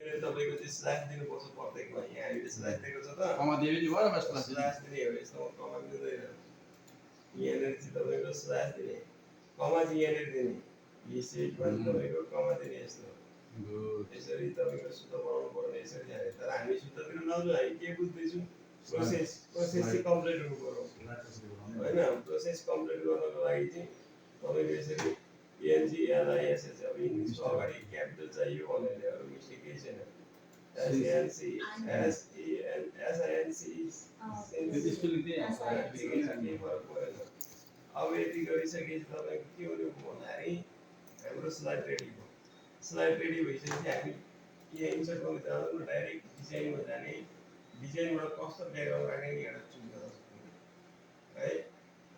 तपाईँको त्यो स्ल्यास दिनुपर्छ प्रत्येकमा। यहाँ हामीले स्ल्यास दिएको छ त, कमा दियो नि भयो बस स्ल्यास दिने हो। यस्तोमा कमा दिँदैन। यहाँनिर चाहिँ तपाईँको स्ल्यास दिने, कमा चाहिँ यहाँनिर दिने, यो सेटमा चाहिँ तपाईँको कमा दिने। यस्तो यसरी तपाईँको सूत्र बनाउनु पर्ने, यसरी जाने। तर हामी सूत्रतिर नजाउँ, हामी के बुझ्दैछौँ, प्रोसेस चाहिँ कम्प्लिट हुनु पर्यो होइन। प्रोसेस कम्प्लिट गर्नको लागि चाहिँ तपाईँको यसरी एनजिएलआइएसएस, अब इङ्ग्लिसको अगाडि क्यापिटल चाहियो भन्नाले अरू मिस्टेक केही छैन। एसएनसी एसएनसी केही फरक परेन। अब यति गरिसकेपछि तपाईँको के हुने भन्दाखेरि हाम्रो स्लाइड रेडी भयो। स्लाइड रेडी भइसकेपछि हामी यहाँ इन्सर्ट गर्नु जाँदैन, डाइरेक्ट डिजाइनमा जाने। डिजाइनबाट कस्तो ब्याकग्राउन्ड राख्ने नि एउटा चुज गर्न सक्छौँ है।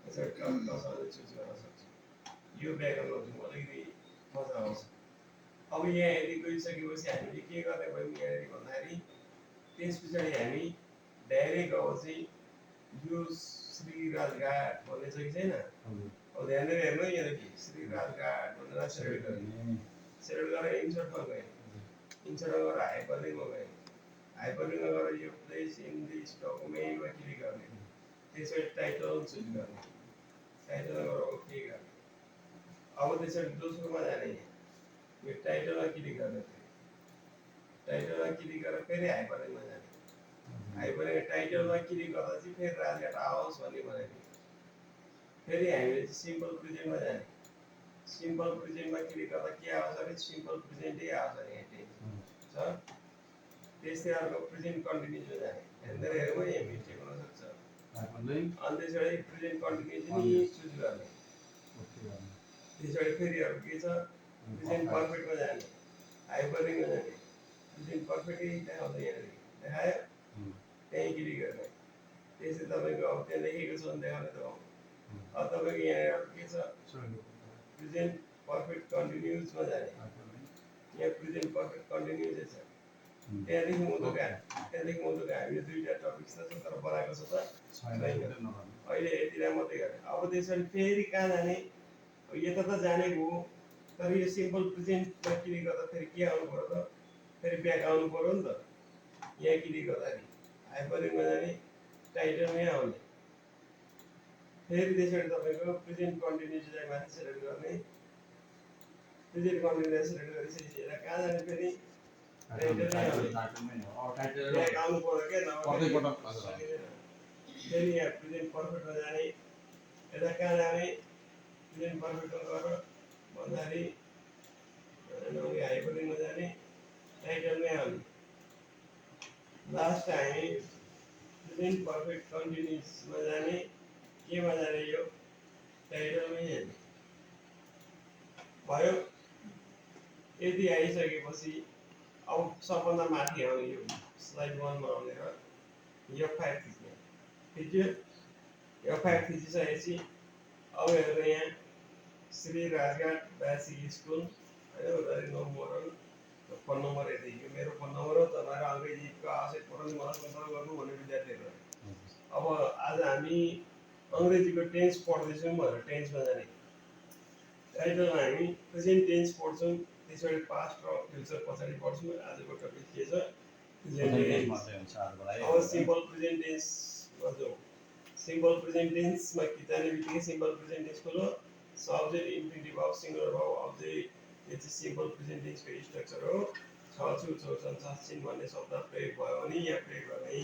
यसरी कसरी चुज गर्न सक्छौँ, यो ब्याकग्राउन्डमा चाहिँ अलिकति मजा आउँछ। अब यहाँ यदि गइसकेपछि हामीले के गर्ने भयौँ यहाँनिर भन्दाखेरि त्यस पछाडि हामी डाइरेक्ट अब चाहिँ यो श्री राजघाट भन्ने छ कि छैन, अब ध्यानले हेर्नु यहाँनिर श्री राजघाट भनेर सेलेक्ट गरेँ। सेलेक्ट गरेर इन्सर्टमा गएँ, इन्सर्टमा गएर हाइपरलिङ्कमा गएँ। हाइपरलिङ्कमा गएर यो प्लेस इन दिस डकुमेन्टमा क्लिक गर्ने। त्यसपछि टाइटल चुज गर्ने, टाइटलमा गएर ओके गर्ने। अब त्यसरी दोस्रोमा जाने, यो टाइटलमा क्लिक गर्ने। टाइटलमा क्लिक गरेर फेरि हाइपरलिङ्कमा जाने। हाइपरलिङ्क टाइटलमा क्लिक गर्दा चाहिँ फेरि राजघाट आओस् भन्ने भनेको। फेरि हामीले चाहिँ सिम्पल प्रेजेन्टमा जाने। सिम्पल प्रेजेन्टमा क्लिक गर्दा के आउँछ भने सिम्पल प्रेजेन्टै आउँछ यहाँ छ। त्यस्तै अर्को प्रेजेन्ट कन्टिन्युसमा जाने। हेरेर हेरौँ यहाँ मिस्टेक हुनसक्छ। अनि त्यसबाट प्रेजेन्ट कन्टिन्युस नि चुज गर्ने। त्यसबाट फेरि अर्को के छ, प्रेजेन्ट पर्फेक्टमा जाने, हाइपरलिङ्कमा जाने। प्रेजेन्ट पर्फेक्टै देखाउँछ यहाँनिर, देखायो त्यहीँ क्लिक गर्ने। त्यसै तपाईँको अब त्यहाँ लेखेको छ भने देखाउने त हो। अब तपाईँको यहाँ अर्को के छ, प्रेजेन्ट पर्फेक्ट कन्टिन्युसमा जाने। यहाँ प्रेजेन्ट पर्फेक्ट कन्टिन्युसै छ। त्यहाँदेखि मुटुका हामीले दुईवटा टपिक छ तर बनाएको छ त छैन, अहिले यतिलाई मात्रै गर्ने। अब त्यसरी फेरि कहाँ जाने, यता त जाने भयो, तर यो सिम्पल प्रेजेन्टमा क्लिक गर्दा फेरि के आउनु पर्यो त, फेरि ब्याक आउनु पर्यो नि त। यहाँ क्लिक गर्दाखेरि हाइपरलिङ्कमा जाने, टाइटलमै आउने। फेरि त्यसरी तपाईँको प्रेजेन्ट कन्टिन्युसलाई माथि सेलेक्ट गर्ने। प्रेजेन्ट कन्टिन्युस सेलेक्ट गरिसकेपछि यसलाई कहाँ जाने, फेरि टाइटलमै आउने। ब्याक आउनु पर्यो क्या, नभए फेरि यहाँ प्रेजेन्ट पर्फेक्टमा जाने। यता कहाँ जाने, प्रेजेन्ट पर्फेक्टमा गएर भन्दाखेरि हाइपरलिङ्कमा जाने, टाइटलमै आउने। लास्ट हामी प्रेजेन्ट पर्फेक्ट कन्टिन्युसमा जाने, केमा जाने, यो टाइटलमै जाने भयो। यदि आइसकेपछि अब सबभन्दा माथि आउने यो स्लाइड 1मा आउने र F5 थिच्ने। थिच्यो, F5 थिचिसकेपछि अब हेर्नु यहाँ श्री राजघाट बेसिक स्कुल होइन, उनीहरू नो मोरल फोन नम्बर यति। यो मेरो फोन नम्बर हो, तपाईँहरू अङ्ग्रेजीको आवश्यक पऱ्यो भने मलाई सम्पर्क गर्नु भन्ने विद्यार्थीहरू। अब आज हामी अङ्ग्रेजीको टेन्स पढ्दैछौँ भनेर टेन्समा जाने। टाइटलमा हामी प्रेजेन्ट टेन्स पढ्छौँ, त्यसबाट पास्ट र फ्युचर पछाडि पढ्छौँ। आजको टपिक के छ, प्रेजेन्ट टेन्स। अब सिम्पल प्रेजेन्ट टेन्समा जाउँ। सिम्पल प्रेजेन्ट टेन्समा जाने बित्तिकै सिम्पल प्रेजेन्ट टेन्स खोलो, subject infinitive verb singular verb object. यो चाहिँ सिम्पल प्रेजेन्ट टेन्सको स्ट्रक्चर हो। छ छु छौ छन् छन् भन्ने शब्द प्रयोग भयो भने यहाँ प्रयोग गर्ने।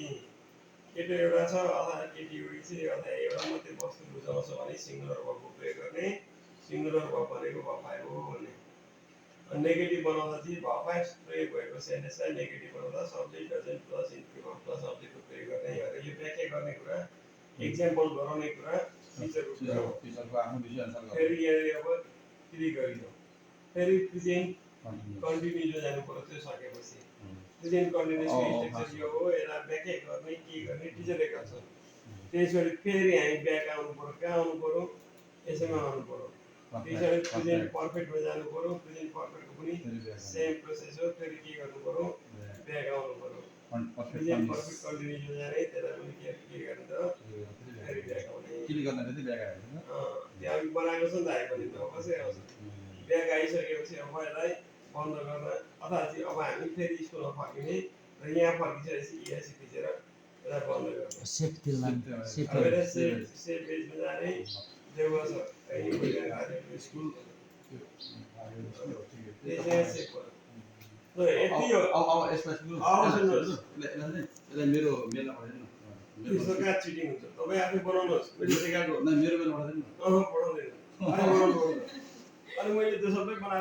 केटो एउटा छ अथवा केटी एउटी छ अथवा एउटा मात्रै वस्तु बुझाउँछ भने सिङ्गुलर भार्बको प्रयोग गर्ने। सिङ्गुलर भार्ब भनेको भफाइ हो भन्ने। नेगेटिभ बनाउँदा चाहिँ भफाइ प्रयोग भएको सेन्टेन्सलाई नेगेटिभ बनाउँदा subject doesn't plus infinitive verb plus अब्जेक्टको प्रयोग गर्ने। यो व्याख्या गर्ने कुरा, इक्जाम्पल गराउने कुरा टिचरको कुरा हो। फेरि यहाँनिर अब क्लिक गरिदिउँ। फेरि प्रेजेन्ट कन्टिन्युसमा जानु पर्यो। त्यो सकेपछि प्रेजेन्ट कन्टिन्युसको स्ट्रक्चर यो हो, यसलाई व्याख्या गर्ने के गर्ने टिचर लेखा छ। त्यसपछि फेरि हामी ब्याक आउनु पर्यो। कहाँ आउनु पर्यो, यसैमा आउनु पर्यो। त्यसरी प्रेजेन्ट पर्फेक्टमा जानु पर्यो। प्रेजेन्ट पर्फेक्टको पनि सेम प्रोसेस हो। फेरि के गर्नु पर्यो, ब्याक आउनु पर्यो। प्रेजेन्ट पर्फेक्ट कन्टिन्युसमा जाने, त्यसलाई पनि के गर्ने त, फेरि ब्याक आउने। त्यो अघि बनाएको छ नि त हाइपरलिङ्क, अब कसरी आउँछ। ब्याक आइसकेपछि अब यसलाई बन्द गर्न अथवा चाहिँ अब हामी फेरि स्कुलमा फर्किने र यहाँ फर्किसकेपछि इएससी खिचेर यसलाई बन्द गर्ने सेफ बेचमा जाने देउवा छ स्कुल यति हो त्यस्तो कहाँ चिटिङ हुन्छ तपाईँ आफै बनाउनुहोस् मैले सिकाएको मेरो बेला पढाउँदैन अनि मैले त्यो सबै बनाएर